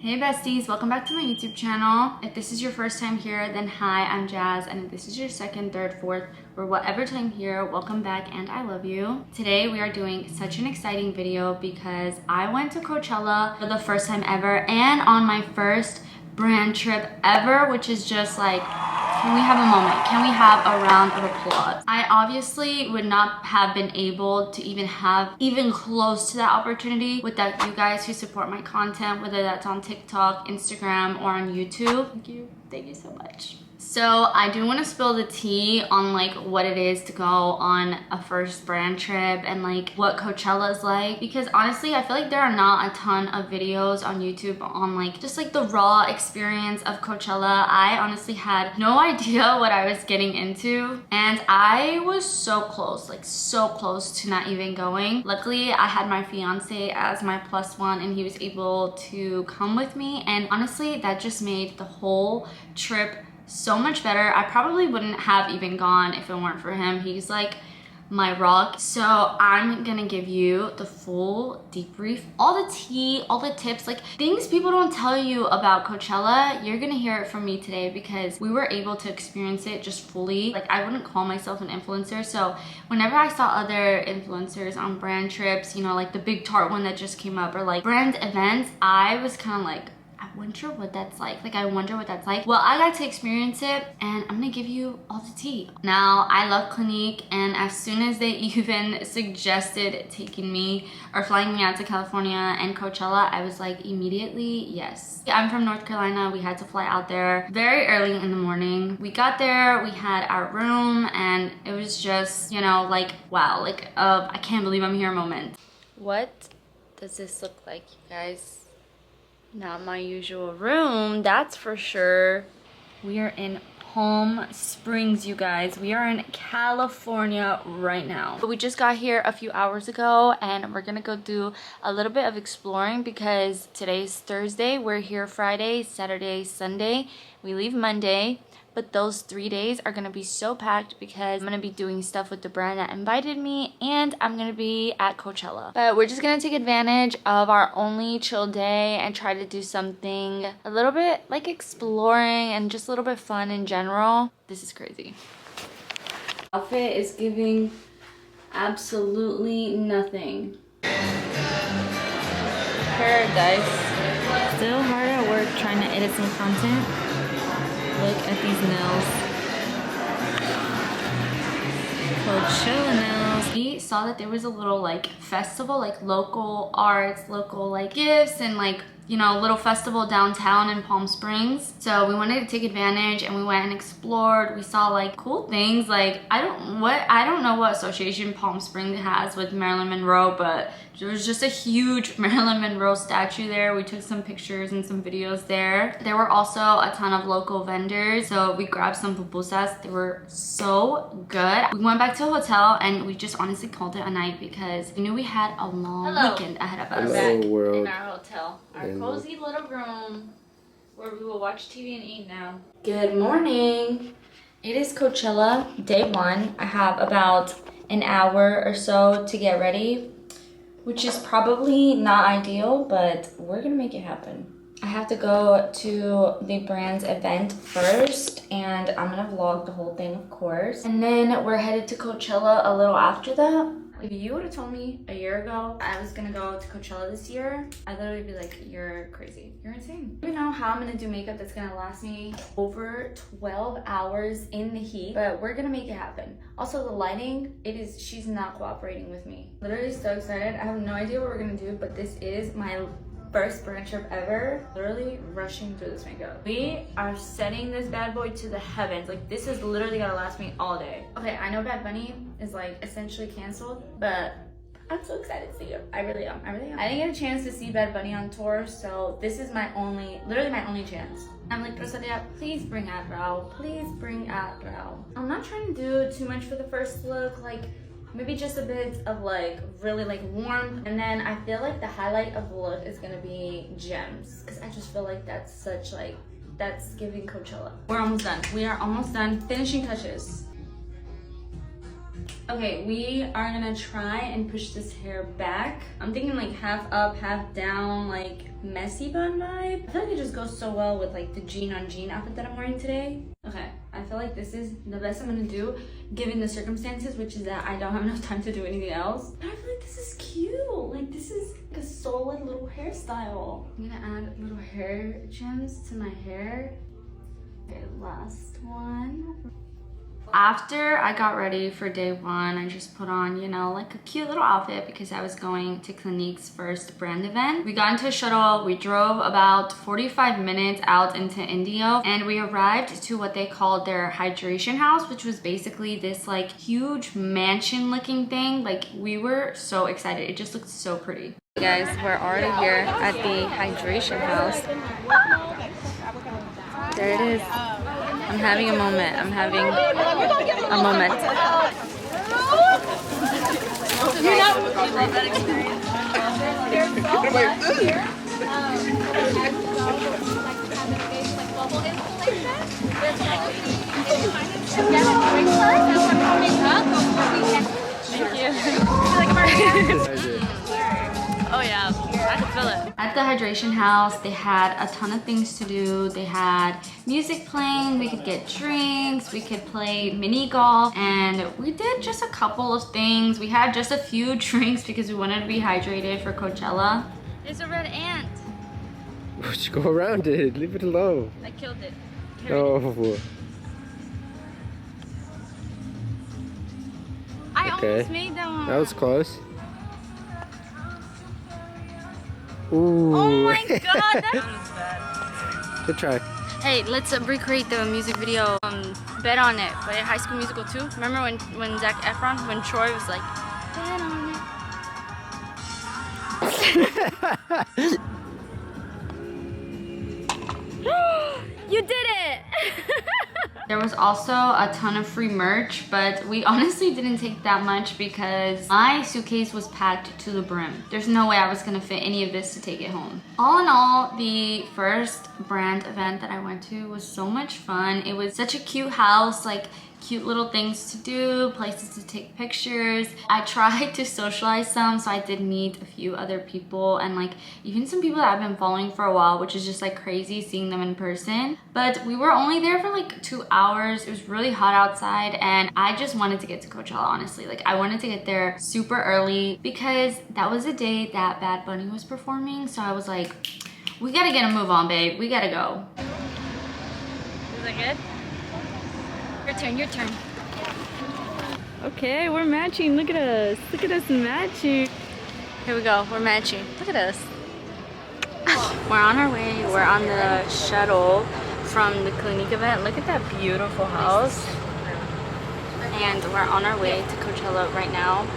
Hey besties, welcome back to my YouTube channel. If this is your first time here, then hi, I'm Jazz, and if this is your second, third, fourth, or whatever time here, welcome back and I love you. Today we are doing such an exciting video because I went to Coachella for the first time ever and on my first brand trip ever, which is just like, can we have a moment? Can we have a round of applause? I obviously would not have been able to even close to that opportunity without you guys who support my content, whether that's on TikTok, Instagram, or on YouTube. Thank you so much. So I do want to spill the tea on like what it is to go on a first brand trip and like what Coachella is like, because honestly I feel like there are not a ton of videos on YouTube on like just like the raw experience of Coachella. I honestly had no idea what I was getting into and I was so close, like so close to not even going. Luckily I had my fiance as my plus one and he was able to come with me, and honestly that just made the whole trip so much better. I probably wouldn't have even gone if it weren't for him. He's like my rock. So I'm gonna give you the full debrief, all the tea, all the tips, like things people don't tell you about Coachella. You're gonna hear it from me today because we were able to experience it just fully. Like I wouldn't call myself an influencer, so whenever I saw other influencers on brand trips, you know, like the Big Tart one that just came up, or like brand events, I was kind of like, I wonder what that's like. Like, I wonder what that's like. Well, I got to experience it and I'm gonna give you all the tea. Now, I love Clinique, and as soon as they even suggested taking me or flying me out to California and Coachella, I was like, immediately, yes. I'm from North Carolina. We had to fly out there very early in the morning. We got there, we had our room, and it was just, you know, like, wow, like, I can't believe I'm here moment. What does this look like, you guys? Not my usual room, that's for sure. We are in Palm Springs, you guys. We are in California right now. But we just got here a few hours ago and we're gonna go do a little bit of exploring because today's Thursday. We're here Friday, Saturday, Sunday. We leave Monday. But those 3 days are gonna be so packed because I'm gonna be doing stuff with the brand that invited me and I'm gonna be at Coachella. But we're just gonna take advantage of our only chill day and try to do something a little bit like exploring and just a little bit fun in general. This is crazy. Outfit is giving absolutely nothing. Paradise. Still hard at work trying to edit some content. Look at these nails. Coachella nails. We saw that there was a little like festival, like local arts, local like gifts, and like, you know, little festival downtown in Palm Springs. So we wanted to take advantage and we went and explored. We saw like cool things. Like I don't know what association Palm Springs has with Marilyn Monroe, but there was just a huge Marilyn Monroe statue there. We took some pictures and some videos there. There were also a ton of local vendors, so we grabbed some pupusas. They were so good. We went back to a hotel and we just honestly called it a night because we knew we had a long weekend ahead of us. Hello, Back world. in our hotel, our cozy little room where we will watch TV and eat now. Good morning. It is Coachella day one. I have about an hour or so to get ready, which is probably not ideal, but we're gonna make it happen. I have to go to the brand's event first, and I'm gonna vlog the whole thing, of course. And then we're headed to Coachella a little after that. If you would have told me a year ago I was gonna go to Coachella this year, I'd literally be like, you're crazy, you're insane. I don't know how I'm gonna do makeup that's gonna last me over 12 hours in the heat, but we're gonna make it happen. Also the lighting, she's not cooperating with me. Literally so excited. I have no idea what we're gonna do, but this is my first brand trip ever. Literally rushing through this makeup. We are setting this bad boy to the heavens. Like this is literally gonna last me all day. Okay, I know Bad Bunny is like essentially canceled, but I'm so excited to see you. I really am. I didn't get a chance to see Bad Bunny on tour, so this is literally my only chance. I'm like, Rosalia, please bring eyebrow. Please bring eyebrow. I'm not trying to do too much for the first look. Like maybe just a bit of like really like warmth, and then I feel like the highlight of the look is gonna be gems, because I just feel like that's such like, that's giving Coachella. We're almost done. We are almost done. Finishing touches. Okay, we are gonna try and push this hair back. I'm thinking like half up, half down, like messy bun vibe. I feel like it just goes so well with like the jean on jean outfit that I'm wearing today. Okay, I feel like this is the best I'm gonna do given the circumstances, which is that I don't have enough time to do anything else. But I feel like this is cute. Like this is like a solid little hairstyle. I'm gonna add little hair gems to my hair. Okay, last one. After I got ready for day one, I just put on, you know, like a cute little outfit because I was going to Clinique's first brand event. We got into a shuttle, we drove about 45 minutes out into Indio, and we arrived to what they called their hydration house, which was basically this like huge mansion looking thing. Like we were so excited. It just looked so pretty. Hey guys, we're already here at the hydration house. There it is. I'm having a moment. I'm having a moment. You love that experience. Thank you. Oh yeah, I can feel it. At the hydration house, they had a ton of things to do. They had music playing, we could get drinks, we could play mini golf, and we did just a couple of things. We had just a few drinks because we wanted to be hydrated for Coachella. There's a red ant. Just go around it, leave it alone. I killed it. Oh. I almost made that one. That was close. Ooh. Oh my god, that was bad. Good try. Hey, let's recreate the music video. Bet on it by High School Musical 2. Remember when Zac Efron, when Troy was like, bet on it. You did it! There was also a ton of free merch, but we honestly didn't take that much because my suitcase was packed to the brim. There's no way I was gonna fit any of this to take it home. All in all, the first brand event that I went to was so much fun. It was such a cute house, like cute little things to do, places to take pictures. I tried to socialize some, so I did meet a few other people and like even some people that I've been following for a while, which is just like crazy seeing them in person. But we were only there for like 2 hours. It was really hot outside and I just wanted to get to Coachella, honestly. Like I wanted to get there super early because that was the day that Bad Bunny was performing. So I was like, we gotta get a move on, babe. We gotta go. Is that good? Your turn. Okay, we're matching. Look at us. Look at us matching. Here we go, we're matching. Look at us. We're on our way. We're on the shuttle from the Clinique event. Look at that beautiful house. And we're on our way to Coachella right now.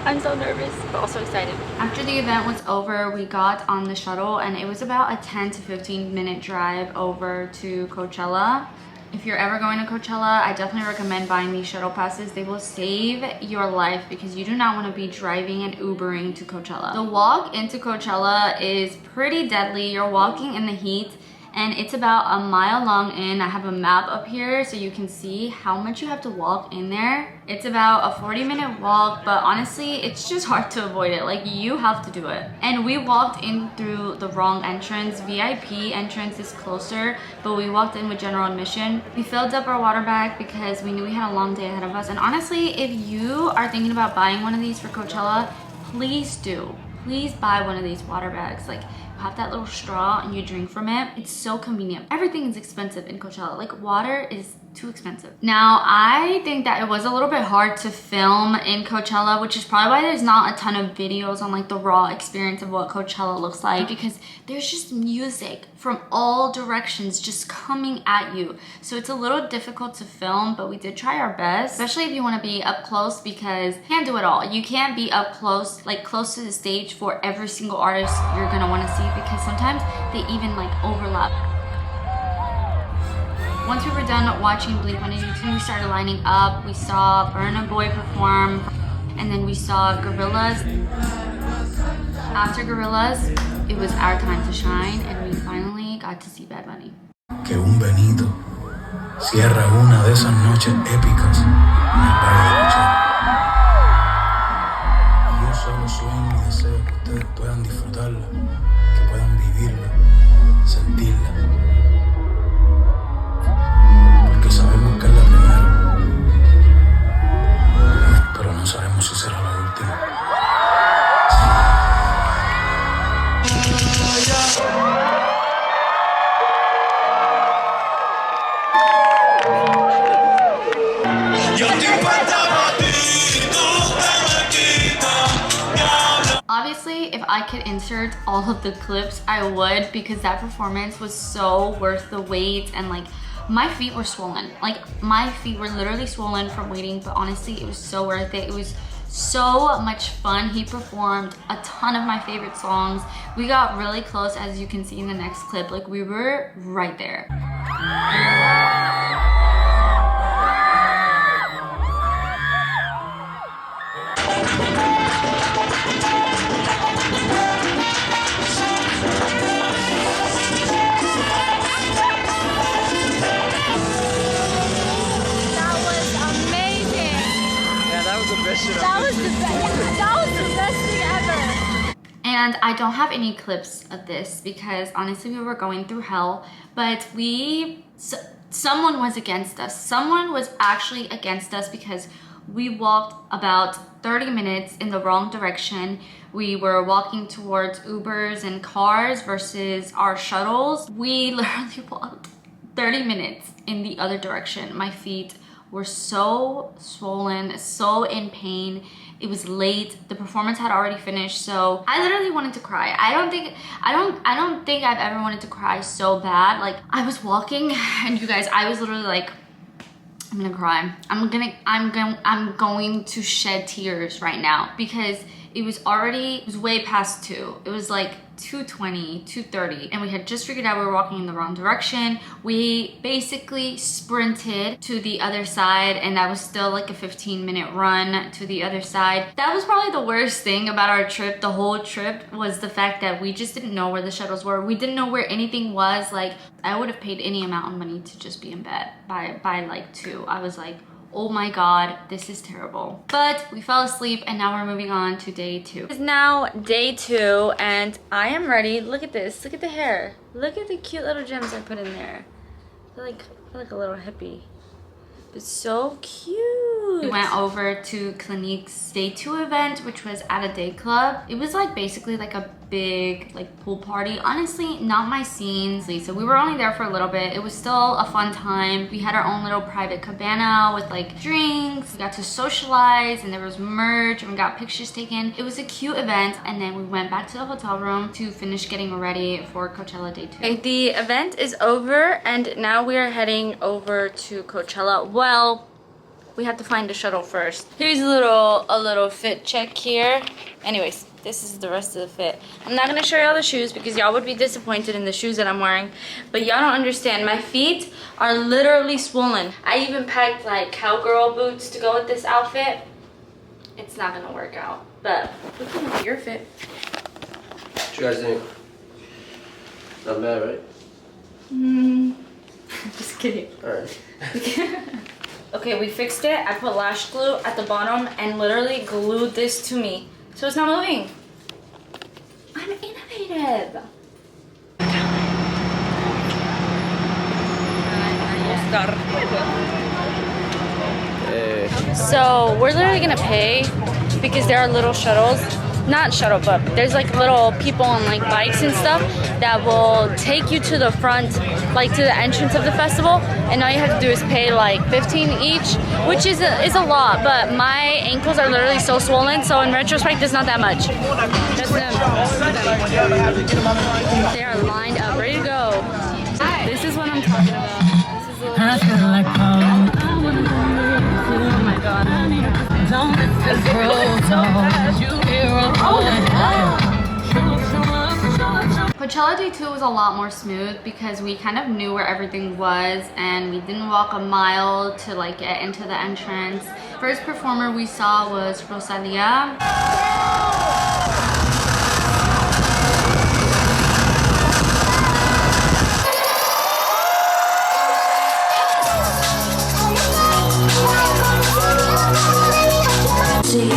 I'm so nervous, but also excited. After the event was over, we got on the shuttle and it was about a 10 to 15 minute drive over to Coachella. If you're ever going to Coachella, I definitely recommend buying these shuttle passes. They will save your life because you do not want to be driving and Ubering to Coachella. The walk into Coachella is pretty deadly. You're walking in the heat and it's about a mile long in. I have a map up here so you can see how much you have to walk in there. It's about a 40-minute walk, but honestly, it's just hard to avoid it. Like, you have to do it. And we walked in through the wrong entrance. VIP entrance is closer, but we walked in with general admission. We filled up our water bag because we knew we had a long day ahead of us. And honestly, if you are thinking about buying one of these for Coachella, please do. Please buy one of these water bags. Like, you have that little straw and you drink from it. It's so convenient. Everything is expensive in Coachella. Like, water is too expensive. Now, I think that it was a little bit hard to film in Coachella, which is probably why there's not a ton of videos on like the raw experience of what Coachella looks like, because there's just music from all directions just coming at you. So it's a little difficult to film, but we did try our best, especially if you want to be up close, because you can't do it all. You can't be up close, like close to the stage for every single artist you're gonna want to see, because sometimes they even like overlap. Once we were done watching Blink-182, we started lining up. We saw Burna Boy perform, and then we saw Gorillaz. After Gorillaz, it was our time to shine, and we finally got to see Bad Bunny. Que un Benito cierra una de esas noches épicas en el Valle de Uchis. sueño y deseo que ustedes puedan disfrutarla, que puedan vivirla, sentirla. Porque sabemos que es la primera, pero no sabemos si será la última. Obviously, if I could insert all of the clips, I would, because that performance was so worth the wait. And like, my feet were swollen. Like, my feet were literally swollen from waiting, but honestly, it was so worth it. It was so much fun. He performed a ton of my favorite songs. We got really close, as you can see in the next clip. Like, we were right there. That was the best thing ever. And I don't have any clips of this because honestly we were going through hell, but someone was against us. Someone was actually against us because we walked about 30 minutes in the wrong direction. We were walking towards Ubers and cars versus our shuttles. We literally walked 30 minutes in the other direction. My feet were so swollen, so in pain. It was late. The performance had already finished, so I literally wanted to cry. I don't think I've ever wanted to cry so bad. Like, I was walking, and you guys, I was literally like, I'm gonna cry. I'm going to shed tears right now because it was way past 2. It was like 2:20, 2:30, and we had just figured out we were walking in the wrong direction. We basically sprinted to the other side, and that was still like a 15-minute run to the other side. That was probably the worst thing about our trip. The whole trip was the fact that we just didn't know where the shuttles were. We didn't know where anything was. Like, I would have paid any amount of money to just be in bed by like 2. I was like, oh my god, this is terrible. But we fell asleep, and now we're moving on to day 2. It's now day 2, and I am ready. Look at this. Look at the hair. Look at the cute little gems I put in there. I feel like a little hippie. It's so cute. We went over to Clinique's day 2 event, which was at a day club. It was like basically like a big like pool party. Honestly, not my scene. So we were only there for a little bit. It was still a fun time. We had our own little private cabana with like drinks. We got to socialize, and there was merch, and we got pictures taken. It was a cute event, and then we went back to the hotel room to finish getting ready for Coachella day 2. Okay, the event is over, and now we are heading over to Coachella. Well, we have to find the shuttle first. Here's a little fit check here. Anyways, this is the rest of the fit. I'm not gonna show y'all the shoes because y'all would be disappointed in the shoes that I'm wearing, but y'all don't understand. My feet are literally swollen. I even packed like cowgirl boots to go with this outfit. It's not gonna work out, but we can have your fit. What you guys think? Not bad, right? I'm just kidding. Alright. Okay, we fixed it. I put lash glue at the bottom and literally glued this to me, so it's not moving. I'm innovative. So we're literally gonna pay because there are little shuttles. Not shuttle, but there's like little people on like bikes and stuff that will take you to the front, like to the entrance of the festival, and all you have to do is pay like 15 each, which is a lot, but my ankles are literally so swollen, so in retrospect it's not that much. That's them. They are lined up, ready to go. This is what I'm talking about. This is oh my god. Coachella day 2 was a lot more smooth because we kind of knew where everything was, and we didn't walk a mile to like get into the entrance. First performer we saw was Rosalia. Si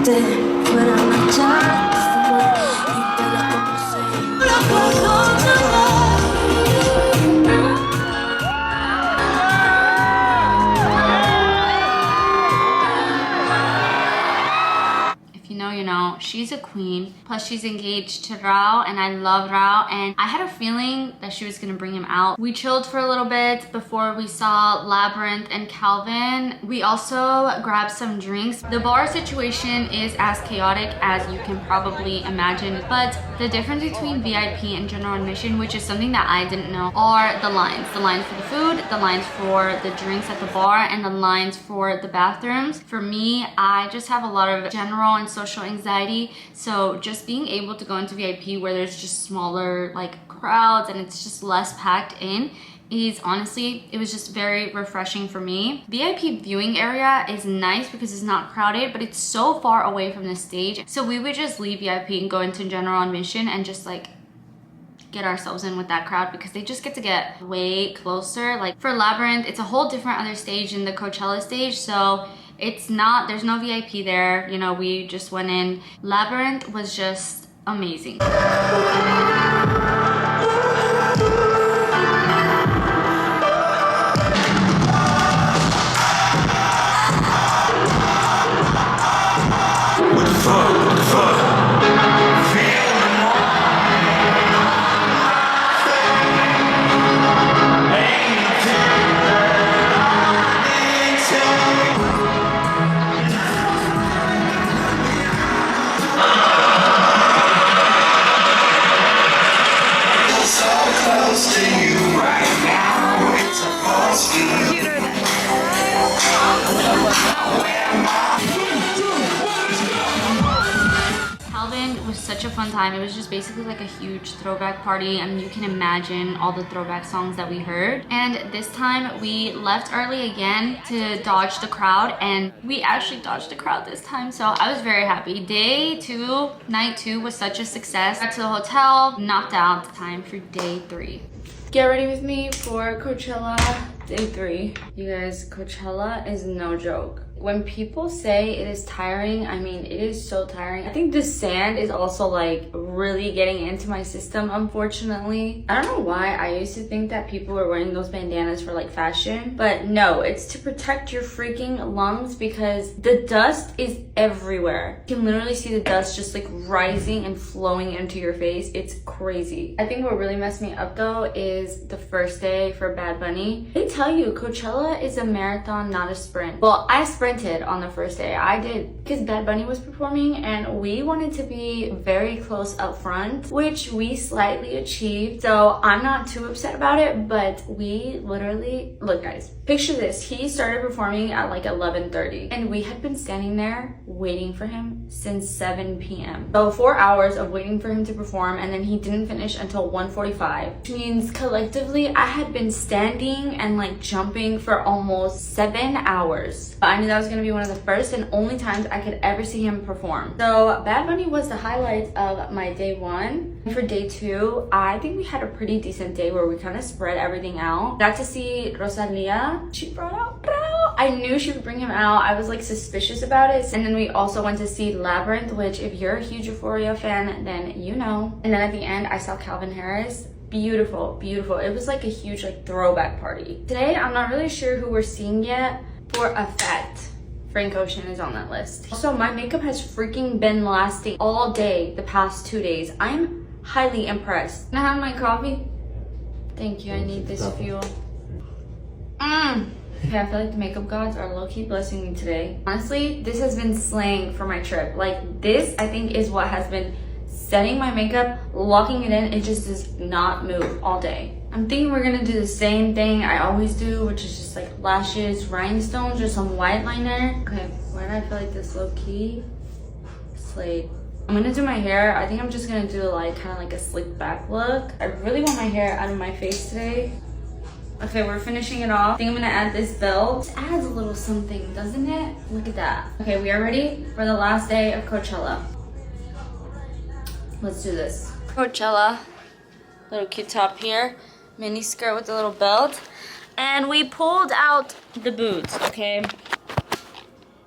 te fuera she's a queen. Plus she's engaged to Rao, and I love Rao, and I had a feeling that she was gonna bring him out. We chilled for a little bit before we saw Labrinth and Calvin. We also grabbed some drinks. The bar situation is as chaotic as you can probably imagine, but the difference between VIP and general admission, which is something that I didn't know, are the lines. The lines for the food, the lines for the drinks at the bar, and the lines for the bathrooms. For me, I just have a lot of general and social anxiety, so just being able to go into VIP where there's just smaller like crowds and it's just less packed in is honestly, it was just very refreshing for me. VIP viewing area is nice because it's not crowded, but it's so far away from the stage. So we would just leave VIP and go into general admission and just like get ourselves in with that crowd because they just get to get way closer. Like for Labrinth, it's a whole different other stage than the Coachella stage, so it's not, there's no VIP there. You know, we just went in. Labrinth was just amazing. Such a fun time. It was just basically like a huge throwback party. I mean, you can imagine all the throwback songs that we heard. And this time we left early again to dodge the crowd, and we actually dodged the crowd this time, so I was very happy. Day 2, night 2 was such a success. Got to the hotel, knocked out. Time for day 3. Get ready with me for Coachella day 3. You guys, Coachella is no joke. When people say it is tiring, I mean, it is so tiring. I think the sand is also like really getting into my system, unfortunately. I don't know why I used to think that people were wearing those bandanas for like fashion, but no, it's to protect your freaking lungs because the dust is everywhere. You can literally see the dust just like rising and flowing into your face. It's crazy. I think what really messed me up though is the first day for Bad Bunny. They tell you Coachella is a marathon, not a sprint. Well, I sprinted on the first day. I did because Bad Bunny was performing and we wanted to be very close up front, which we slightly achieved. So I'm not too upset about it, but we literally, look guys, picture this. He started performing at like 11:30 and we had been standing there waiting for him since 7 p.m. So 4 hours of waiting for him to perform, and then he didn't finish until 1:45, which means collectively I had been standing and like jumping for almost 7 hours. I knew that was gonna be one of the first and only times I could ever see him perform. So Bad Bunny was the highlight of my day 1. And for day 2, I think we had a pretty decent day where we kind of spread everything out. Got to see Rosalia. She brought out Rao. I knew she would bring him out. I was like suspicious about it. And then we also went to see Labrinth, which if you're a huge Euphoria fan, then you know. And then at the end, I saw Calvin Harris. Beautiful, beautiful. It was like a huge like throwback party. Today, I'm not really sure who we're seeing yet. For a fact, Frank Ocean is on that list. Also, my makeup has freaking been lasting all day the past 2 days. I'm highly impressed. Can I have my coffee? Thank you, I need this fuel. Okay, I feel like the makeup gods are low-key blessing me today. Honestly, this has been slaying for my trip. Like this, I think is what has been setting my makeup, locking it in. It just does not move all day. I'm thinking we're gonna do the same thing I always do, which is just like lashes, rhinestones, or some white liner. Okay, why do I feel like this low-key slayed? I'm gonna do my hair. I think I'm just gonna do like kind of like a slick back look. I really want my hair out of my face today. Okay, we're finishing it off. I think I'm gonna add this belt. It adds a little something, doesn't it? Look at that. Okay, we are ready for the last day of Coachella. Let's do this. Coachella, little cute top here, mini skirt with a little belt, and we pulled out the boots, okay?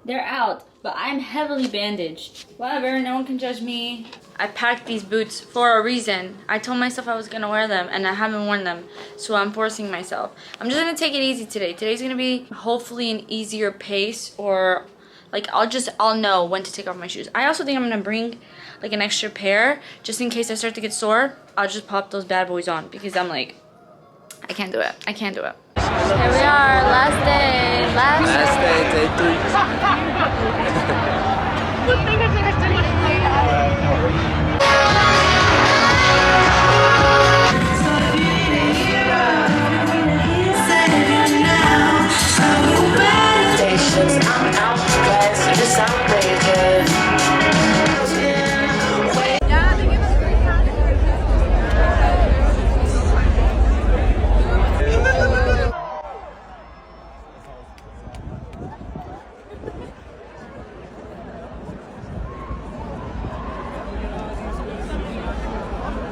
They're out, but I'm heavily bandaged. Whatever, no one can judge me. I packed these boots for a reason. I told myself I was gonna wear them and I haven't worn them, so I'm forcing myself. I'm just gonna take it easy today. Today's gonna be hopefully an easier pace, or like I'll know when to take off my shoes. I also think I'm gonna bring like an extra pair just in case I start to get sore. I'll just pop those bad boys on because I'm like, I can't do it. I can't do it. Here we are, last day. Last day, day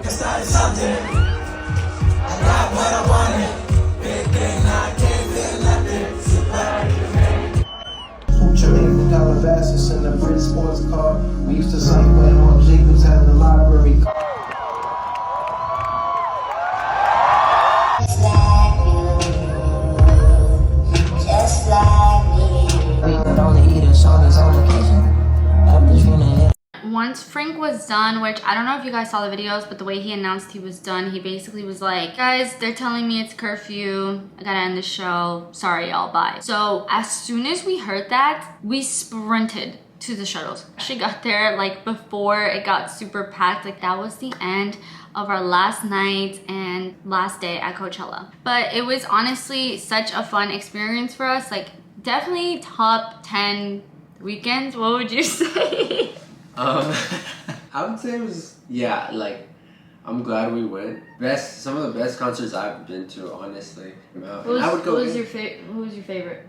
'Cause I something. I got what I wanted. Big thing, I can't feel nothing. Uchis from Calabasas in the Brit sports car. We used to cycle when Mark Jacobs had the library. Just like you, just like me. We could only eat a song is on vacation. After tuning in. Once Frank was done, which I don't know if you guys saw the videos, but the way he announced he was done, he basically was like, guys, they're telling me it's curfew. I gotta end the show. Sorry, y'all, bye. So as soon as we heard that, we sprinted to the shuttles. She got there like before it got super packed. Like that was the end of our last night and last day at Coachella. But it was honestly such a fun experience for us. Like definitely top 10 weekends. What would you say? I would say it was, yeah, like, I'm glad we went. Some of the best concerts I've been to, honestly. Who was your favorite?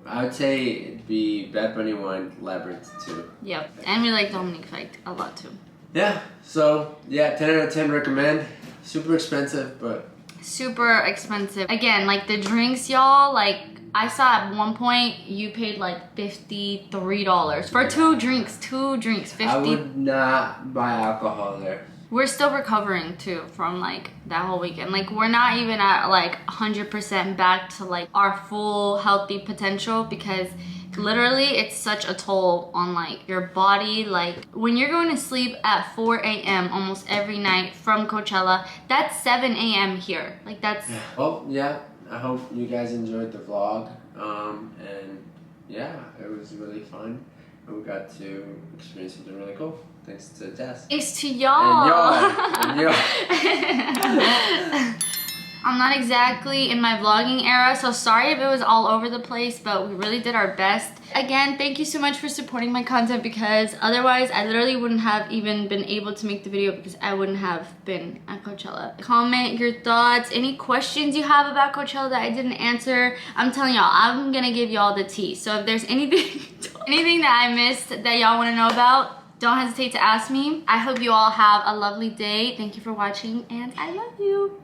I would say it'd be Bad Bunny 1, Labrinth 2. Yep, and we like Dominic Fike a lot too. Yeah, so, yeah, 10 out of 10 recommend. Super expensive, but... Super expensive. Again, like the drinks, y'all, like, I saw at one point you paid like $53 for two drinks. 50. I would not buy alcohol there. We're still recovering too from like that whole weekend. Like we're not even at like 100% back to like our full healthy potential because literally it's such a toll on like your body. Like when you're going to sleep at 4 a.m. almost every night from Coachella, that's 7 a.m. here. Like that's... Well, yeah. I hope you guys enjoyed the vlog, and yeah, it was really fun, and we got to experience something really cool, thanks to Jess. Thanks to y'all! And y'all. I'm not exactly in my vlogging era, so sorry if it was all over the place, but we really did our best. Again, thank you so much for supporting my content because otherwise I literally wouldn't have even been able to make the video because I wouldn't have been at Coachella. Comment your thoughts, any questions you have about Coachella that I didn't answer. I'm telling y'all, I'm gonna give y'all the tea. So if there's anything that I missed that y'all wanna know about, don't hesitate to ask me. I hope you all have a lovely day. Thank you for watching and I love you.